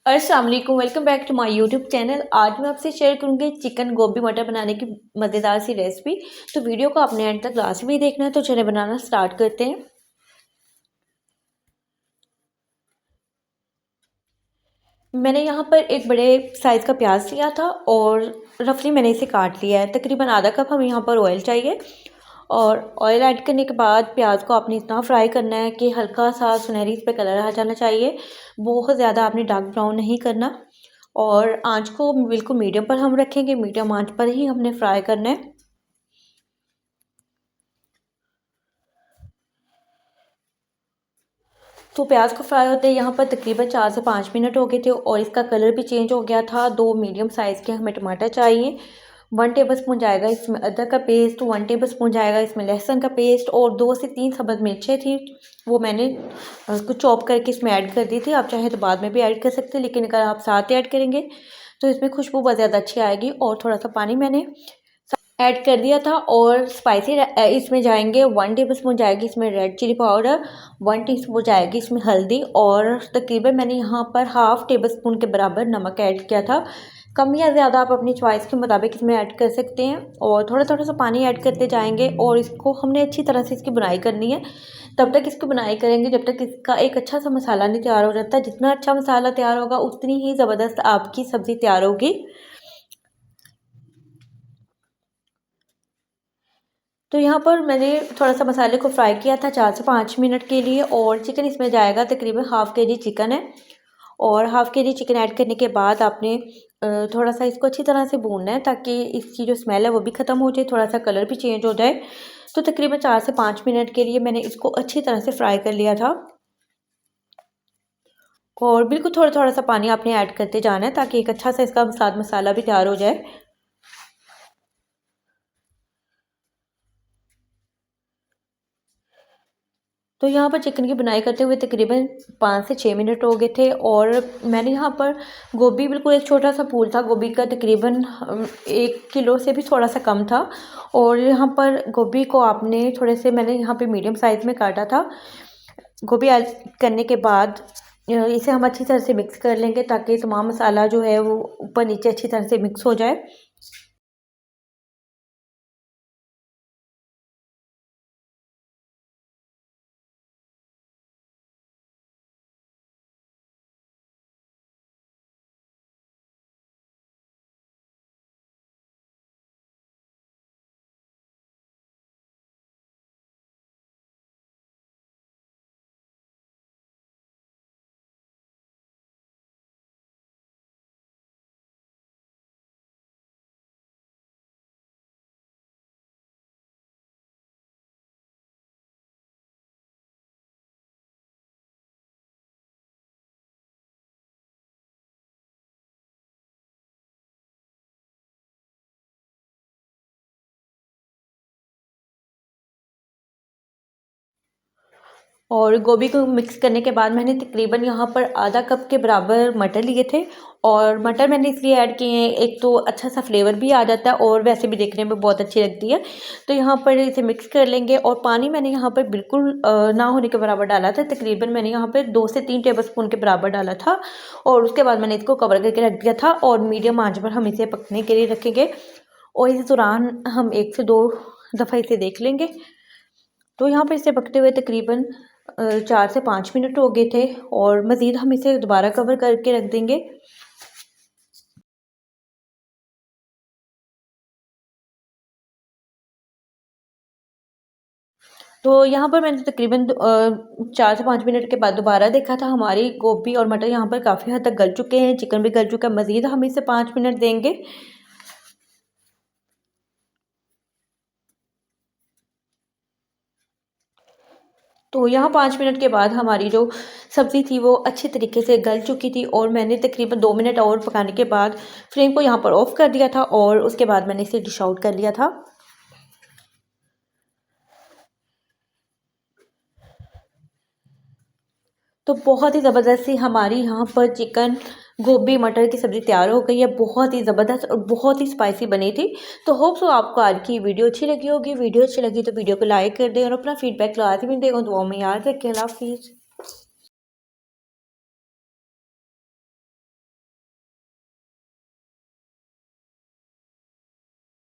अस्सलाम वालेकुम, welcome back to my YouTube channel. आज मैं आपसे शेयर करूंगी चिकन गोभी मटर बनाने की मज़ेदार सी रेसिपी। तो वीडियो को आपने एंड तक लास्ट भी देखना है। तो चलिए बनाना स्टार्ट करते हैं। मैंने यहाँ पर एक बड़े साइज़ का प्याज लिया था और रफली मैंने इसे काट लिया है। तकरीबन आधा कप हमें यहाँ पर ऑयल चाहिए। और ऑयल ऐड करने के बाद प्याज को आपने इतना फ्राई करना है कि हल्का सा सुनहरी इस पर कलर आ जाना चाहिए। बहुत ज़्यादा आपने डार्क ब्राउन नहीं करना। और आंच को बिल्कुल मीडियम पर हम रखेंगे, मीडियम आंच पर ही हमने फ्राई करना है। तो प्याज को फ्राई होते यहाँ पर तकरीबन 4 से 5 मिनट हो गए थे और इसका कलर भी चेंज हो गया था। 2 मीडियम साइज़ के हमें टमाटर चाहिए। 1 टेबल स्पून जाएगा इसमें अदरक का पेस्ट, 1 टेबल स्पून जाएगा इसमें लहसुन का पेस्ट और 2 से 3 सब्ज़ मिर्चें थी, वो मैंने उसको चॉप करके इसमें ऐड कर दी थी। आप चाहे तो बाद में भी ऐड कर सकते हैं, लेकिन अगर आप साथ ऐड करेंगे तो इसमें खुशबू बहुत ज़्यादा अच्छी आएगी। और थोड़ा सा पानी मैंने ऐड कर दिया था। और स्पाइसी इसमें जाएंगे 1 टेबल स्पून जाएगी इसमें रेड चिली पाउडर, 1 टीस्पून जाएगी इसमें हल्दी और तकरीबन मैंने यहाँ पर ½ टेबल स्पून के बराबर नमक ऐड किया था। कम या ज़्यादा आप अपनी चॉइस के मुताबिक इसमें ऐड कर सकते हैं। और थोड़ा थोड़ा सा पानी ऐड करते जाएंगे और इसको हमने अच्छी तरह से इसकी बुनाई करनी है। तब तक इसकी बुनाई करेंगे जब तक इसका एक अच्छा सा मसाला नहीं तैयार हो जाता। जितना अच्छा मसाला तैयार होगा उतनी ही ज़बरदस्त आपकी सब्ज़ी तैयार होगी। तो यहाँ पर मैंने थोड़ा सा मसाले को फ्राई किया था 4 से 5 मिनट के लिए। और चिकन इसमें जाएगा, तकरीबन ½ केजी चिकन है। और ½ केजी चिकन ऐड करने के बाद आपने थोड़ा सा इसको अच्छी तरह से भूनना है ताकि इसकी जो स्मेल है वो भी ख़त्म हो जाए, थोड़ा सा कलर भी चेंज हो जाए। तो तकरीबन 4 से 5 मिनट के लिए मैंने इसको अच्छी तरह से फ्राई कर लिया था। और बिल्कुल थोड़ा थोड़ा सा पानी आपने ऐड करते जाना है ताकि एक अच्छा सा इसका साथ मसाला भी तैयार हो जाए। तो यहाँ पर चिकन की बुनाई करते हुए तकरीबन 5 से 6 मिनट हो गए थे। और मैंने यहाँ पर गोभी, बिल्कुल एक छोटा सा फूल था गोभी का, तकरीबन 1 किलो से भी थोड़ा सा कम था। और यहाँ पर गोभी को आपने थोड़े से, मैंने यहाँ पे मीडियम साइज़ में काटा था। गोभी ऐड करने के बाद इसे हम अच्छी तरह से मिक्स कर लेंगे ताकि तमाम मसाला जो है वो ऊपर नीचे अच्छी तरह से मिक्स हो जाए। और गोभी को मिक्स करने के बाद मैंने तकरीबन यहाँ पर आधा कप के बराबर मटर लिए थे। और मटर मैंने इसलिए ऐड किए हैं, एक तो अच्छा सा फ्लेवर भी आ जाता है और वैसे भी देखने में बहुत अच्छी लगती है। तो यहाँ पर इसे मिक्स कर लेंगे। और पानी मैंने यहाँ पर बिल्कुल ना होने के बराबर डाला था, तकरीबन मैंने यहाँ पर 2 से 3 टेबल स्पून के बराबर डाला था। और उसके बाद मैंने इसको कवर करके रख दिया था और मीडियम आंच पर हम इसे पकने के लिए रखेंगे। और इस दौरान हम 1 से 2 दफ़ा इसे देख लेंगे। तो यहाँ पर इसे पकते हुए तकरीबन 4 से 5 मिनट हो गए थे। और मज़ीद हम इसे दोबारा कवर करके रख देंगे। तो यहाँ पर मैंने तकरीबन 4 से 5 मिनट के बाद दोबारा देखा था, हमारी गोभी और मटर यहाँ पर काफ़ी हद तक गल चुके हैं, चिकन भी गल चुका है। मज़ीद हम इसे 5 मिनट देंगे। तो यहाँ 5 मिनट के बाद हमारी जो सब्ज़ी थी वो अच्छे तरीके से गल चुकी थी। और मैंने तकरीबन 2 मिनट और पकाने के बाद फ्लेम को यहाँ पर ऑफ़ कर दिया था और उसके बाद मैंने इसे डिश आउट कर लिया था। तो बहुत ही ज़बरदस्त सी हमारी यहाँ पर चिकन गोभी मटर की सब्ज़ी तैयार हो गई है। बहुत ही ज़बरदस्त और बहुत ही स्पाइसी बनी थी। तो होप सो आपको आज की वीडियो अच्छी लगी होगी। वीडियो अच्छी लगी तो वीडियो को लाइक कर दें और अपना फीडबैक लाजमी दें और दुआ में याद रखें। अल्लाह हाफ़िज़।